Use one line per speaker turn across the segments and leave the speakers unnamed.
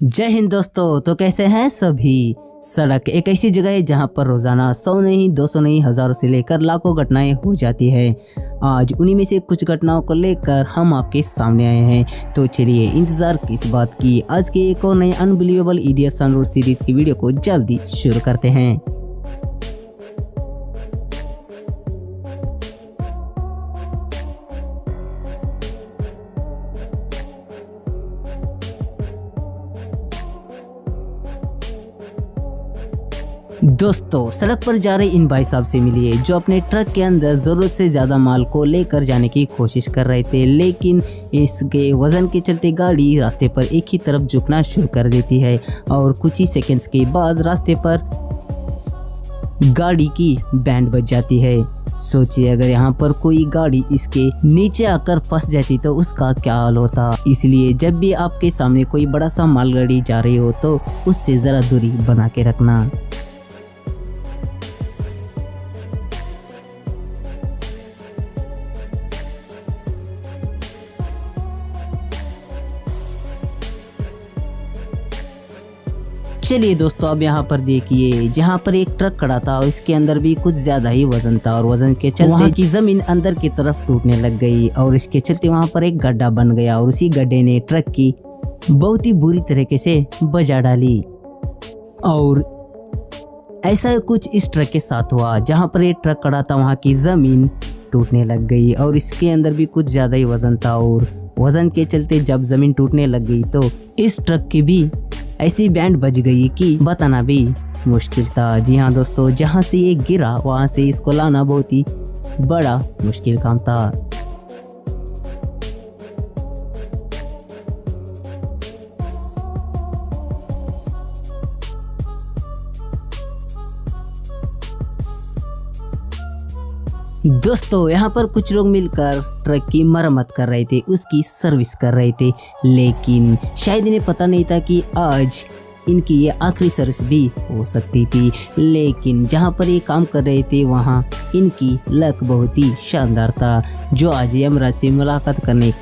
जय हिंद दोस्तों। तो कैसे हैं सभी। सड़क एक ऐसी जगह है जहां पर रोजाना 100 नहीं 200 नहीं हजारों से लेकर लाखों घटनाएं हो जाती है। आज उन्हीं में से कुछ घटनाओं को लेकर हम आपके सामने आए हैं। तो चलिए इंतजार किस बात की, आज के एक और नए unbelievable idiots on road series की वीडियो को जल्दी शुरू करते हैं। दोस्तों, सड़क पर जा रहे इन भाई साहब से मिलिए जो अपने ट्रक के अंदर जरूरत से ज्यादा माल को लेकर जाने की कोशिश कर रहे थे, लेकिन इसके वजन के चलते गाड़ी रास्ते पर एक ही तरफ झुकना शुरू कर देती है और कुछ ही सेकंड्स के बाद रास्ते पर गाड़ी की बैंड बज जाती है। सोचिए अगर यहाँ पर कोई गाड़ी इसके नीचे आकर फंस जाती तो उसका क्या हाल होता। इसलिए जब भी आपके सामने कोई बड़ा सा मालगाड़ी जा रही हो तो उससे जरा दूरी बना के रखना। चलिए दोस्तों, अब यहाँ पर देखिए जहाँ पर एक ट्रक खड़ा था और इसके अंदर भी कुछ ज्यादा ही वजन था और वजन के चलते वहाँ की जमीन अंदर की तरफ टूटने लग गई और इसके चलते वहाँ पर एक गड्ढा बन गया और उसी गड्ढे ने ट्रक की बहुत ही बुरी तरीके से बजा डाली। और ऐसा कुछ इस ट्रक के साथ हुआ, जहाँ पर एक ट्रक खड़ा था वहाँ की जमीन टूटने लग गई और इसके अंदर भी कुछ ज्यादा ही वजन था और वजन के चलते जब जमीन टूटने लग गई तो इस ट्रक की भी ऐसी बैंड बज गई कि बताना भी मुश्किल था। जी हाँ दोस्तों, जहाँ से ये गिरा वहाँ से इसको लाना बहुत ही बड़ा मुश्किल काम था। दोस्तों, यहाँ पर कुछ लोग मिलकर ट्रक की मरम्मत कर रहे थे, उसकी सर्विस कर रहे थे, लेकिन शायद इन्हें पता नहीं था कि आज इनकी ये आखिरी सर्विस भी हो सकती थी। लेकिन जहाँ पर ये काम कर रहे थे वहाँ इनकी लक बहुत ही शानदार था, जो आज यमराज से मुलाकात करने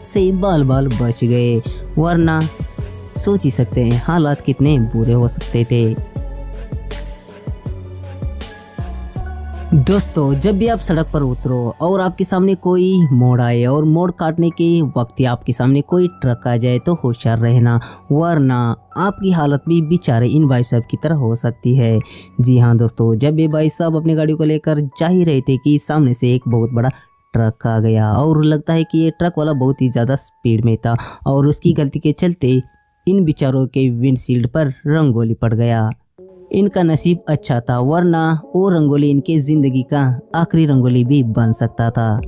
से बाल बाल बच गए, वरना सोच ही सकते हैं हालात कितने बुरे हो सकते थे। दोस्तों, जब भी आप सड़क पर उतरो और आपके सामने कोई मोड़ आए और मोड़ काटने के वक्त आपके सामने कोई ट्रक आ जाए तो होशियार रहना, वरना आपकी हालत भी बेचारे इन भाई साहब की तरह हो सकती है। जी हाँ दोस्तों, जब ये भाई साहब अपनी गाड़ी को लेकर जा ही रहे थे कि सामने से एक बहुत बड़ा ट्रक आ गया और लगता है कि ये ट्रक वाला बहुत ही ज़्यादा स्पीड में था और उसकी गलती के चलते इन बेचारों के विंडशील्ड पर रंगोली पड़ गया। इनका नसीब अच्छा था, वरना वो रंगोली इनके जिंदगी का आखिरी रंगोली भी बन सकता था।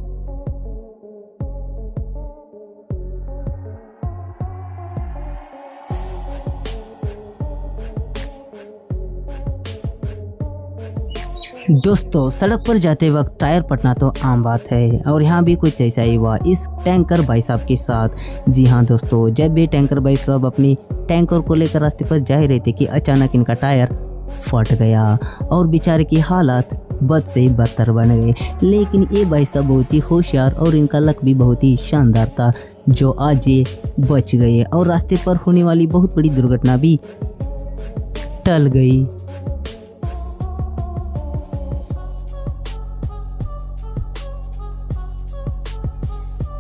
दोस्तों, सड़क पर जाते वक्त टायर फटना तो आम बात है और यहाँ भी कुछ ऐसा ही हुआ इस टैंकर भाई साहब के साथ। जी हाँ दोस्तों, जब भी टैंकर भाई साहब अपनी टैंकर को लेकर रास्ते पर जा रहे थे कि अचानक इनका टायर फट गया और बेचारे की हालत बद से बदतर बन गए। लेकिन ये भाई साहब बहुत ही होशियार और इनका लक भी बहुत ही शानदार था, जो आज ये बच गए और रास्ते पर होने वाली बहुत बड़ी दुर्घटना भी टल गई।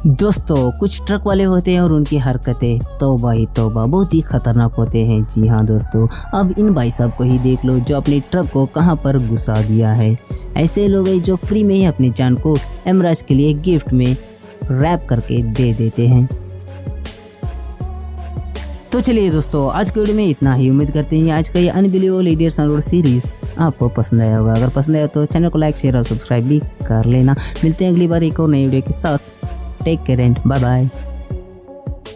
दोस्तों, कुछ ट्रक वाले होते हैं और उनकी हरकतें तौबा ही तौबा बहुत ही खतरनाक होते हैं। जी हाँ दोस्तों, अब इन भाई साहब को ही देख लो जो अपने ट्रक को कहां पर घुसा दिया है। ऐसे लोग हैं जो फ्री में ही अपनी जान को यमराज के लिए गिफ्ट में रैप करके दे देते हैं। तो चलिए दोस्तों, आज के वीडियो में इतना ही। उम्मीद करते हैं आज का ये unbelievable idiots on road series आपको पसंद आया होगा। अगर पसंद आया तो चैनल को लाइक शेयर और सब्सक्राइब भी कर लेना। मिलते हैं अगली बार एक और नई वीडियो के साथ। Take care and bye bye.